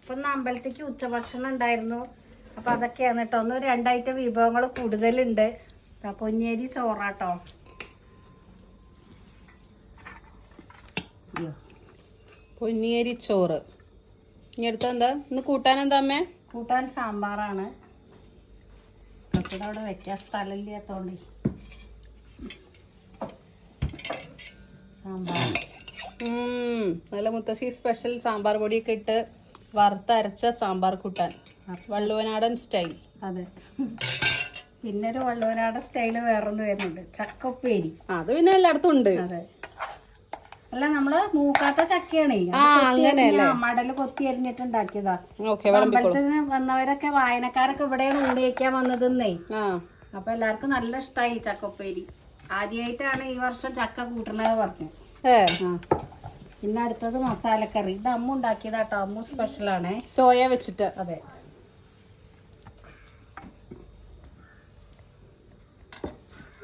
ഇപ്പൊ അമ്പലത്തേക്ക് ഉച്ചഭക്ഷണം ഉണ്ടായിരുന്നു. അപ്പൊ അതൊക്കെയാണ് കേട്ടോ. ഒന്ന് 2 ഐറ്റം വിഭവങ്ങൾ കൂടുതലുണ്ട്. പൊന്നിയരി ചോറാട്ടോ. പൊന്നിയരി ചോറ്. ഇനി അടുത്ത എന്താ? ഇന്ന് കൂട്ടാൻ എന്താ അമ്മേ? കൂട്ടാൻ സാമ്പാറാണ്. ഇവിടെ അവിടെ വെക്കാൻ സ്ഥലമില്ലാത്തോണ്ട് സാമ്പാർ. നല്ല മുത്തശ്ശി സ്പെഷ്യൽ സാമ്പാർ പൊടിയൊക്കെ ഇട്ട് വറുത്തരച്ച സാമ്പാർ കൂട്ടാൻ, വള്ളുവനാടൻ സ്റ്റൈൽ. അതെ. പിന്നെ ഒരു വള്ളുവനാടൻ സ്റ്റൈല് വേറൊന്ന് വരുന്നുണ്ട്, ചക്കപ്പേരി. അത് പിന്നെ എല്ലായിടത്തും ഉണ്ട്. അതെ. അല്ല, നമ്മള് മൂക്കാത്ത ചക്കയാണ്. മടല് കൊത്തി അരിഞ്ഞിട്ട് ഉണ്ടാക്കിയതാ. അമ്പലത്തിന് വന്നവരൊക്കെ വായനക്കാരൊക്കെ ഇവിടെയാണ് ഊണ് കഴിക്കാൻ വന്നതെന്നേ. അപ്പൊ എല്ലാവർക്കും നല്ല ഇഷ്ടമായി ചക്കപ്പേരി. ആദ്യമായിട്ടാണ് ഈ വർഷം ചക്ക കൂട്ടണത് പറഞ്ഞു. പിന്നെ അടുത്തത് മസാലക്കറി. ഇത് അമ്മ ഉണ്ടാക്കിയതാട്ടോ. അമ്മ സ്പെഷ്യലാണ്, സോയ വെച്ചിട്ട്. അതെ.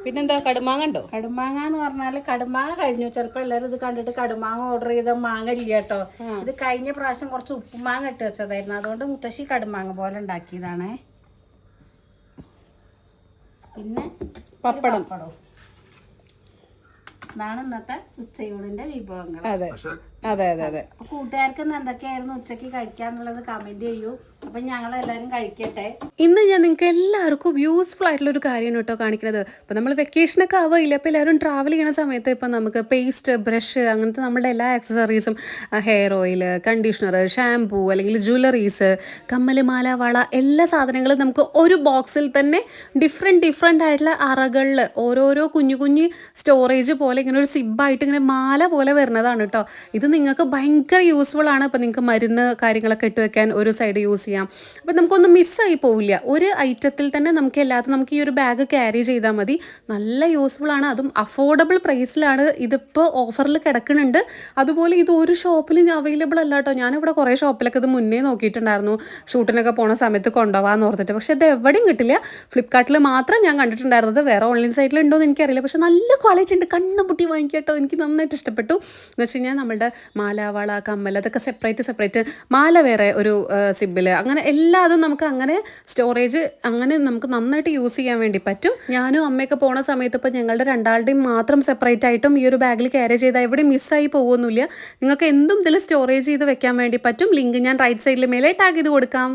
പിന്നെന്താ? കടുമാങ്ങ ഉണ്ടോ? കടുമാങ്ങ എന്ന് പറഞ്ഞാല് കടുമാങ്ങ കഴിഞ്ഞു. ചിലപ്പോ എല്ലാരും ഇത് കണ്ടിട്ട് കടുമാങ്ങ ഓർഡർ ചെയ്ത മാങ്ങ ഇല്ല കേട്ടോ. ഇത് കഴിഞ്ഞ പ്രാവശ്യം കുറച്ച് ഉപ്പുമാങ്ങ ഇട്ട് വെച്ചതായിരുന്നു. അതുകൊണ്ട് മുത്തശ്ശി കടുമാങ്ങ പോലെ ഉണ്ടാക്കിയതാണ്. പിന്നെ പപ്പടം. ഇതാണ് ഇന്നത്തെ ഉച്ചയൂണിന്റെ വിഭവങ്ങൾ. അതെ അതെ അതെ അതെ. അപ്പൊ കൂട്ടുകാർക്ക് ഇന്ന് എന്തൊക്കെയായിരുന്നു ഉച്ചക്ക് കഴിക്കാന്നുള്ളത് കമന്റ് ചെയ്യൂ. അപ്പൊ ഞങ്ങൾ എല്ലാരും കഴിക്കട്ടെ. ഇന്ന് ഞാൻ നിങ്ങൾക്ക് എല്ലാവർക്കും യൂസ്ഫുൾ ആയിട്ടുള്ള ഒരു കാര്യമാണ് കേട്ടോ കാണിക്കുന്നത്. ഇപ്പം നമ്മൾ വെക്കേഷനൊക്കെ ആവില്ല. അപ്പോൾ എല്ലാവരും ട്രാവൽ ചെയ്യുന്ന സമയത്ത് ഇപ്പം നമുക്ക് പേസ്റ്റ്, ബ്രഷ്, അങ്ങനത്തെ നമ്മുടെ എല്ലാ ആക്സസറീസും, ഹെയർ ഓയിൽ, കണ്ടീഷണർ, ഷാംപൂ, അല്ലെങ്കിൽ ജ്വല്ലറീസ്, കമ്മൽ, മാല, വള, എല്ലാ സാധനങ്ങളും നമുക്ക് ഒരു ബോക്സിൽ തന്നെ ഡിഫറെൻ്റ് ആയിട്ടുള്ള അറകളിൽ ഓരോരോ കുഞ്ഞു കുഞ്ഞ് സ്റ്റോറേജ് പോലെ ഇങ്ങനെ ഒരു സിബായിട്ട് ഇങ്ങനെ മാല പോലെ വരുന്നതാണ് കേട്ടോ. ഇത് നിങ്ങൾക്ക് ഭയങ്കര യൂസ്ഫുൾ ആണ്. അപ്പോൾ നിങ്ങൾക്ക് മരുന്ന് കാര്യങ്ങളൊക്കെ ഇട്ട് വെക്കാൻ ഒരു സൈഡ് യൂസ് ചെയ്യാം. അപ്പോൾ നമുക്കൊന്നും മിസ്സായി പോവില്ല. ഒരു ഐറ്റത്തിൽ തന്നെ നമുക്ക് നമുക്ക് ഈ ഒരു ബാഗ് ക്യാരി ചെയ്താൽ മതി. നല്ല യൂസ്ഫുൾ ആണ്. അതും അഫോർഡബിൾ പ്രൈസിലാണ്. ഇതിപ്പോൾ ഓഫറിൽ കിടക്കുന്നുണ്ട്. അതുപോലെ ഇത് ഒരു ഷോപ്പിലും അവൈലബിൾ അല്ല കേട്ടോ. ഞാനിവിടെ കുറേ ഷോപ്പിലൊക്കെ ഇത് മുന്നേ നോക്കിയിട്ടുണ്ടായിരുന്നു, ഷൂട്ടിനൊക്കെ പോണ സമയത്ത് കൊണ്ടുപോകാമെന്ന് ഓർത്തിട്ട്. പക്ഷേ ഇത് എവിടെയും കിട്ടില്ല. ഫ്ലിപ്കാർട്ടിൽ മാത്രം ഞാൻ കണ്ടിട്ടുണ്ടായിരുന്നത്. വേറെ ഓൺലൈൻ സൈറ്റിൽ ഉണ്ടോ എന്ന് എനിക്കറിയില്ല. പക്ഷേ നല്ല ക്വാളിറ്റി ഉണ്ട്. കണ്ണ് പൊട്ടി വാങ്ങിക്കട്ടോ. എനിക്ക് നന്നായിട്ട് ഇഷ്ടപ്പെട്ടു. എന്ന് വെച്ച് കഴിഞ്ഞാൽ നമ്മുടെ മാല, വള, കമ്മൽ അതൊക്കെ സെപ്പറേറ്റ്, മാല വേറെ ഒരു സിബിൽ, അങ്ങനെ എല്ലാതും നമുക്ക് അങ്ങനെ സ്റ്റോറേജ് അങ്ങനെ നമുക്ക് നന്നായിട്ട് യൂസ് ചെയ്യാൻ വേണ്ടി പറ്റും. ഞാനും അമ്മയൊക്കെ പോണ സമയത്ത് ഇപ്പോൾ ഞങ്ങളുടെ രണ്ടാളുടെയും മാത്രം സെപ്പറേറ്റ് ആയിട്ടും ഈ ഒരു ബാഗിൽ ക്യാരി ചെയ്താൽ എവിടെയും മിസ്സായി പോകുന്നില്ല. നിങ്ങൾക്ക് എന്തും ഇതിൽ സ്റ്റോറേജ് ചെയ്ത് വെക്കാൻ വേണ്ടി പറ്റും. ലിങ്ക് ഞാൻ റൈറ്റ് സൈഡിൽ മേലെ ടാഗ് ചെയ്ത് കൊടുക്കാം.